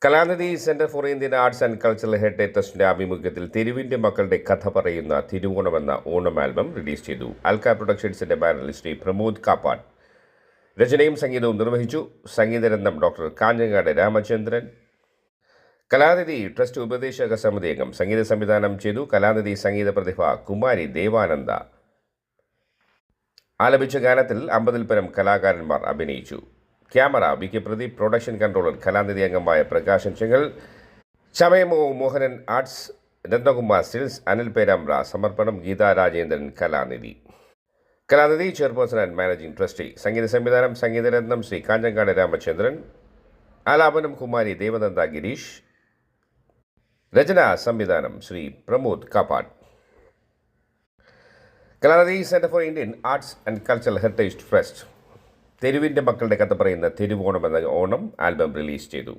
Kalanidhi centre for Indian arts and cultural heritage ട്രസ്റ്റിന്റെ ആഭിമുഖ്യത്തിൽ തെരുവിന്റെ മക്കളുടെ കഥ പറയുന്ന തിരുവോണം എന്ന ഓണം ആൽബം റിലീസ് ചെയ്തു. ആൽക്ക പ്രൊഡക്ഷൻസിന്റെ ബാനറിൽ ശ്രീ പ്രമോദ് കാപ്പാട് രചനയും സംഗീതവും നിർവഹിച്ചു. സംഗീതരത്നം ഡോക്ടർ കാഞ്ഞങ്ങാട് രാമചന്ദ്രൻ, കലാനിധി ട്രസ്റ്റ് ഉപദേശക സമിതി അംഗം, സംഗീത സംവിധാനം ചെയ്തു. കലാനിധി സംഗീത പ്രതിഭ കുമാരി ദേവാനന്ദ ആലപിച്ച ഗാനത്തിൽ 50-ൽ പരം കലാകാരന്മാർ അഭിനയിച്ചു. Camera V K Pradeep, production controller Kalanidhi അംഗമായ പ്രകാശൻ ചെങ്കൽ, ചമയമോ മോഹനൻ ആർട്സ്, രത്നകുമാർ സിൽസ്, അനിൽ പേരാമ്പ്ര സമർപ്പണം, Geetha Rajendran Kalanidhi. Kalanidhi chairperson and managing trustee. സംഗീത സംവിധാനം സംഗീതരത്നം ശ്രീ കാഞ്ഞങ്ങാട് രാമചന്ദ്രൻ, ആലാപനം കുമാരി ദേവനന്ദ ഗിരീഷ്, രചന സംവിധാനം Shri Pramod Kappad. Kalanidhi centre for Indian arts and cultural heritage trust തെരുവിൻ്റെ മക്കളുടെ കഥ പറയുന്ന തിരുവോണം എന്ന ഓണം ആൽബം റിലീസ് ചെയ്തു.